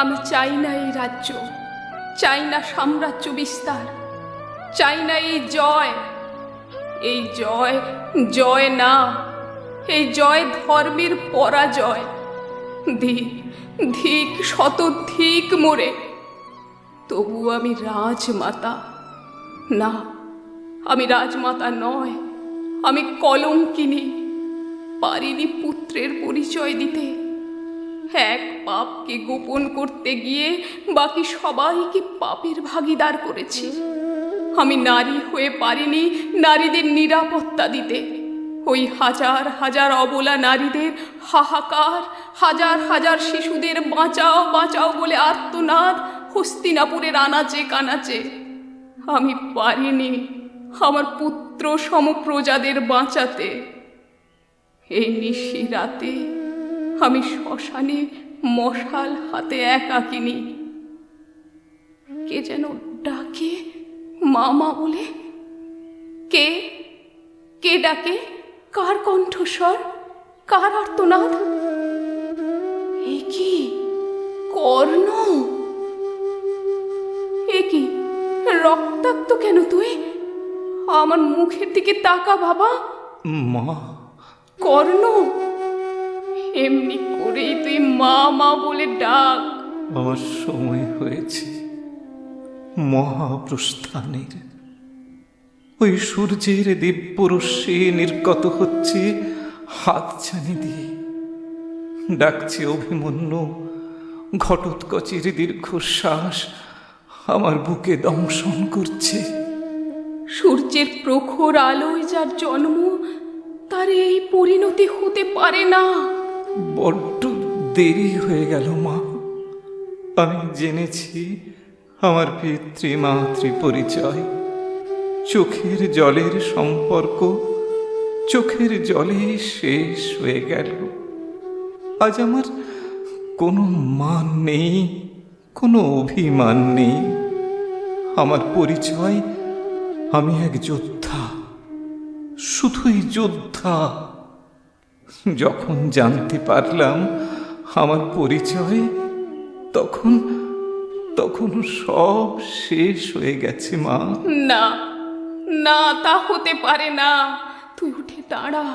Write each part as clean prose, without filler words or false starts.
আমি চাই না এই রাজ্য, চাই না সাম্রাজ্য বিস্তার, চাই না এই জয়। এই জয় জয় না, এই জয় ধর্মের পরাজয়। ধিক ধিক শতধিক মোরে, তবু আমি রাজমাতা না, আমি রাজমাতা নয়, আমি কলঙ্কিনী। পারিনি পুত্রের পরিচয় দিতে, এক পাপকে গোপন করতে গিয়ে বাকি সবাইকে পাপের ভাগীদার করেছি। আমি নারী হয়ে পারিনি নারীদের নিরাপত্তা দিতে। ওই হাজার হাজার অবলা নারীদের হাহাকার, হাজার হাজার শিশুদের বাঁচাও বাঁচাও বলে আর্তনাদ হস্তিনাপুরের আনাচে কানাচে। আমি পারিনি আমার পুত্র সমপ্রজাদের বাঁচাতে। এই নিশি রাতে আমি শ্মশানে মশাল হাতে একাকিনী। কে যেন ডাকে মামা বলে। কে কে ডাকে? কার কণ্ঠস্বর, কার আর্তনাদ? এ কি কর্ণ? এ কি রক্তাক্ত কেন তুই? আমার মুখের দিকে তাকা বাবা। মা। কর্ণ, এমনি করেই তুই মা মা বলে ডাক। আমার সময় হয়েছে মহাপ্রস্থানের। ওই সূর্যের দিব্যরশ্মি নির্গত হচ্ছে হাতছানি দিয়ে, ডাকছে অভিমন্যু। ঘটোৎকচের দীর্ঘশ্বাস আমার বুকে দংশন করছে। সূর্যের প্রখর আলোয় যার জন্ম, তার এই পরিণতি হতে পারে না। বড্ড দেরি হয়ে গেল মা। আমি জেনেছি আমার পিতৃমাতৃ পরিচয়। চোখের জলের সম্পর্ক চোখের জলে শেষ হয়ে গেল। আজ আমার কোনো মান নেই, কোনো অভিমান নেই। আমার পরিচয়, আমি এক যোদ্ধা, শুধুই যোদ্ধা। যখন জানতে পারলাম আমার পরিচয়, তখন তখন সব শেষ হয়ে গেছে মা। না না, তা হতে পারে না। তুই উঠে দাঁড়া,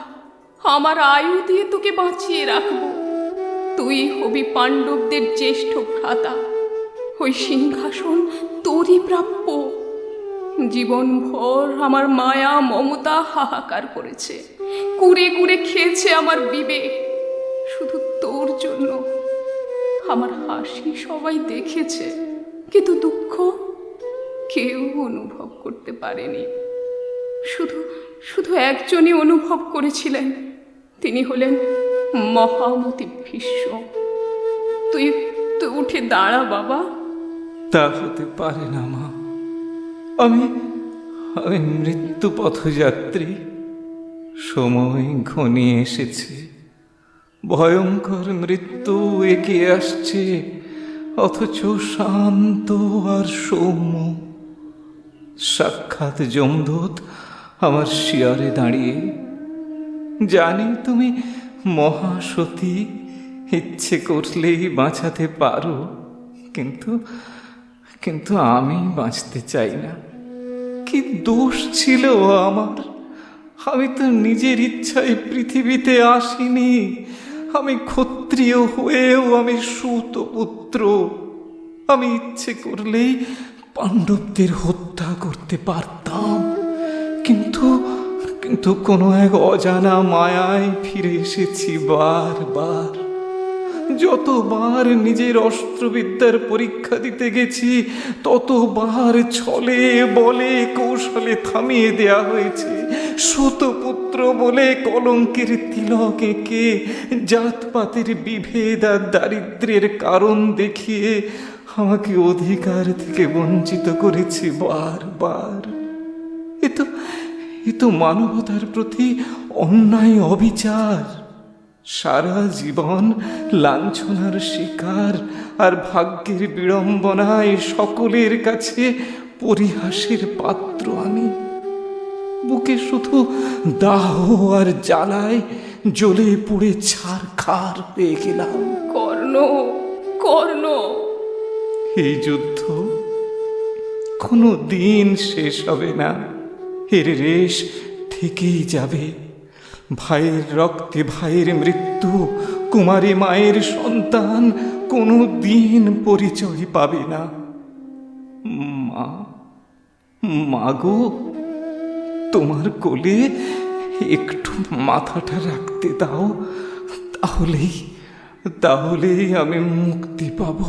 আমার আয়ু দিয়ে তোকে বাঁচিয়ে রাখবো। তুই হবি পাণ্ডবদের জ্যেষ্ঠ ভ্রাতা, ওই সিংহাসন তোরই প্রাপ্য। জীবনভর আমার মায়া মমতা হাহাকার করেছে, কুড়ে কুড়ে খেয়েছে আমার বিবেক, শুধু তোর জন্য। আমার হাসি সবাই দেখেছে, কিন্তু দুঃখ কেউ অনুভব করতে পারেনি। শুধু শুধু একজনই অনুভব করেছিলেন, তিনি হলেন মহামতি ভীষ্ম। তুই তুই উঠে দাঁড়া বাবা। তা হতে পারে না মা। আমি আমি মৃত্যু পথযাত্রী। সময় ঘনিয়ে এসেছে, ভয়ঙ্কর মৃত্যু এগিয়ে আসছে, অথচ শান্ত আর সৌম্য। সাক্ষাৎ যমদূত আমার শিয়রে দাঁড়িয়ে। জানি তুমি মহাসতী, ইচ্ছে করলেই বাঁচাতে পারো, কিন্তু কিন্তু আমি বাঁচতে চাই না। কি দোষ ছিল আমার? আমি তো নিজের ইচ্ছায় পৃথিবীতে আসিনি। আমি ক্ষত্রিয় হয়েও আমি সূতপুত্র। আমি ইচ্ছে করলেই পাণ্ডবদের হত্যা করতে পারতাম, কিন্তু কিন্তু কোনো এক অজানা মায়ায় ফিরে এসেছি বারবার। যতবার নিজের অস্ত্রবিদ্যার পরীক্ষা দিতে গেছি, ততবার ছলে বলে কৌশলে থামিয়ে দেয়া হয়েছে। সূতপুত্র বলে কলঙ্কের তিলক এঁকে, জাতপাতের বিভেদ আর দারিদ্র্যের কারণ দেখিয়ে আমাকে অধিকার থেকে বঞ্চিত করেছে বারবার। এ তো মানবতার প্রতি অন্যায় অবিচার। সারা জীবন লাঞ্ছনার শিকার আর ভাগ্যের বিড়ম্বনায় সকলের কাছে পরিহাসের পাত্র আমি। বুকে শুধু দাহ আর জ্বালায় জ্বলে পুড়ে ছারখার হয়ে গেলাম। কর্ণ, কর্ণ, এই যুদ্ধ কোনো দিন শেষ হবে না, এর রেশ থেকেই যাবে। ভাইয়ের রক্তে ভাইয়ের মৃত্যু, কুমারী মায়ের সন্তান কোনো দিন পরিচয় পাবে না। মা, মাগো, তোমার কোলে একটু মাথাটা রাখতে দাও, তাহলেই আমি মুক্তি পাব।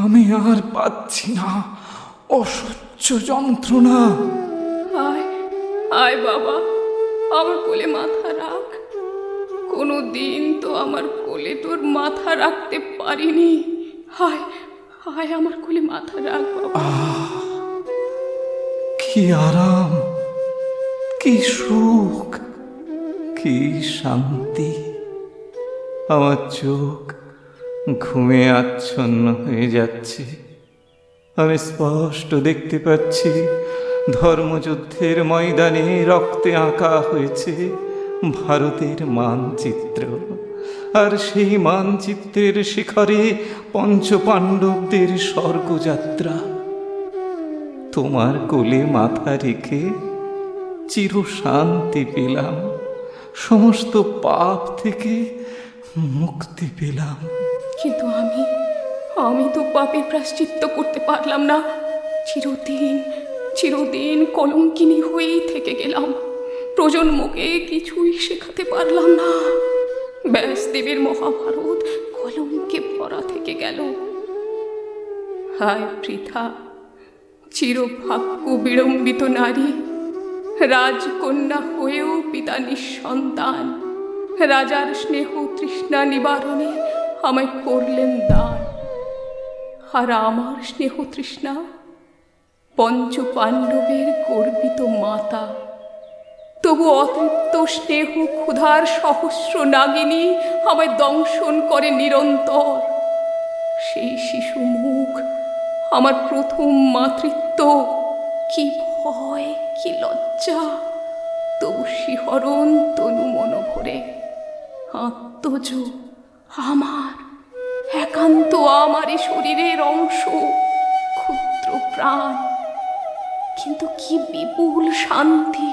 আমি আর পাচ্ছি না অসহ্য যন্ত্রণা। আয় আয় বাবা, আমার কোলে মাথা রাখ। কোনো দিন তো আমার কোলে তোর মাথা রাখতে পারিনি। হায় হায়, আমার কোলে মাথা রাখ বাবা। কি আরাম, কি সুখ, কি শান্তি। আমার চোখ ঘুমে আচ্ছন্ন হয়ে যাচ্ছে। আমি স্পষ্ট দেখতে পাচ্ছি ধর্মযুদ্ধের ময়দানে রক্তে আঁকা হয়েছে ভারতের মানচিত্র, আর সেই মানচিত্রের শিখরে পঞ্চপাণ্ডবদের স্বর্গযাত্রা। তোমার কোলে মাথা রেখে চির শান্তি পেলাম, সমস্ত পাপ থেকে মুক্তি পেলাম। কিন্তু আমি তো পাপের প্রায়শ্চিত্ত করতে পারলাম না। চিরদিন কলঙ্কিনী হয়েই থেকে গেলাম। প্রজন্মকে কিছুই শেখাতে পারলাম না। ব্যাসদেবের মহাভারত কলঙ্কে ভরা থেকে গেল। হায় বৃথা, চিরভাগ্য বিড়ম্বিত নারী, রাজকন্যা হয়েও পিতা নিঃসন্তান। রাজার স্নেহ তৃষ্ণা নিবারণে আমায় করলেন দান। আর আমার স্নেহ তৃষ্ণা পঞ্চ পাণ্ডবের গর্বিত মাতা। তবু অতৃপ্ত স্নেহ ক্ষুধার সহস্র নাগিনী আমায় দংশন করে নিরন্তর। সেই শিশু মুখ, আমার প্রথম মাতৃত্ব, কি ভয়, কি লজ্জা, তবু শিহরণ তনু মন ভরে। আত্মজ আমার, একান্ত আমারই শরীরের অংশ, ক্ষুদ্র প্রাণ। কিন্তু কি বিপুল শান্তি,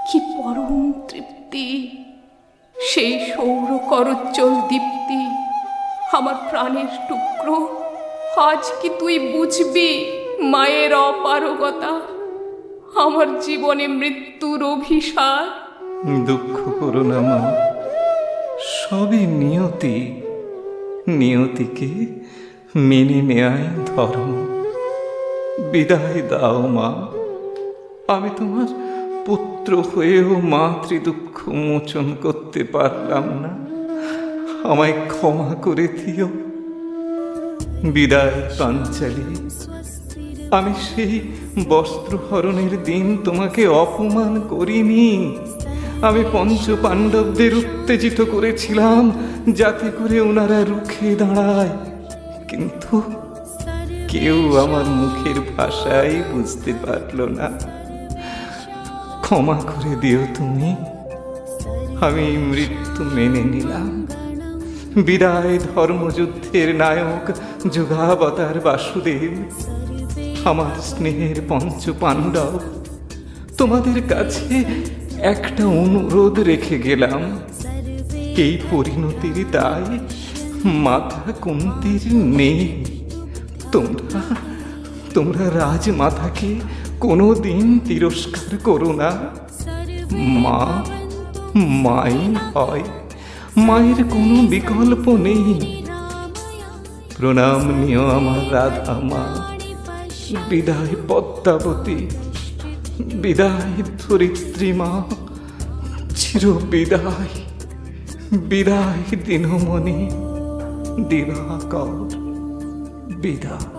কি পরম তৃপ্তি। সেই সৌর করজ্জ্বল দীপ্তি, আমার প্রাণের টুকরো। আজ কি তুই বুঝবি মায়ের অপারগতা, আমার জীবনে মৃত্যুর অভিশাপ? দুঃখ করো না মা, সবই নিয়তি। নিয়তিকে মেনে নেয় ধর্ম। বিদায় দাও মা, আমি তোমার পুত্র হয়েও মাতৃ দুঃখ মোচন করতে পারলাম না। আমায় ক্ষমা করে দিও। বিদায় পাঞ্চালী, আমি সেই বস্ত্রহরণের দিন তোমাকে অপমান করিনি। আমি পঞ্চ পাণ্ডবদের উত্তেজিত করেছিলাম যাতে করে ওনারা রুখে দাঁড়ায়, কিন্তু কেউ আমার মুখের ভাষাই বুঝতে পারল না। ক্ষমা করে দিও তুমি, আমি মৃত্যু মেনে নিলাম। বিদায় ধর্মযুদ্ধের নায়ক যুগাবতার বাসুদেব, আমার স্নেহের পঞ্চ পাণ্ডব। তোমাদের কাছে একটা অনুরোধ রেখে গেলাম। এই পরিণতির দায় মাতা কুন্তীর নেই। তোমরা রাজমাতাকে কোনোদিন তিরস্কার করো না। মা মাই হয়, মায়ের কোনো বিকল্প নেই। প্রণাম নিও আমার রাধা মা। বিদায় পদ্মাবতী, বিদায় ধরিত্রী মা, চির বিদায়। বিদায় দিনমণি, দিবাকর, বিদায়।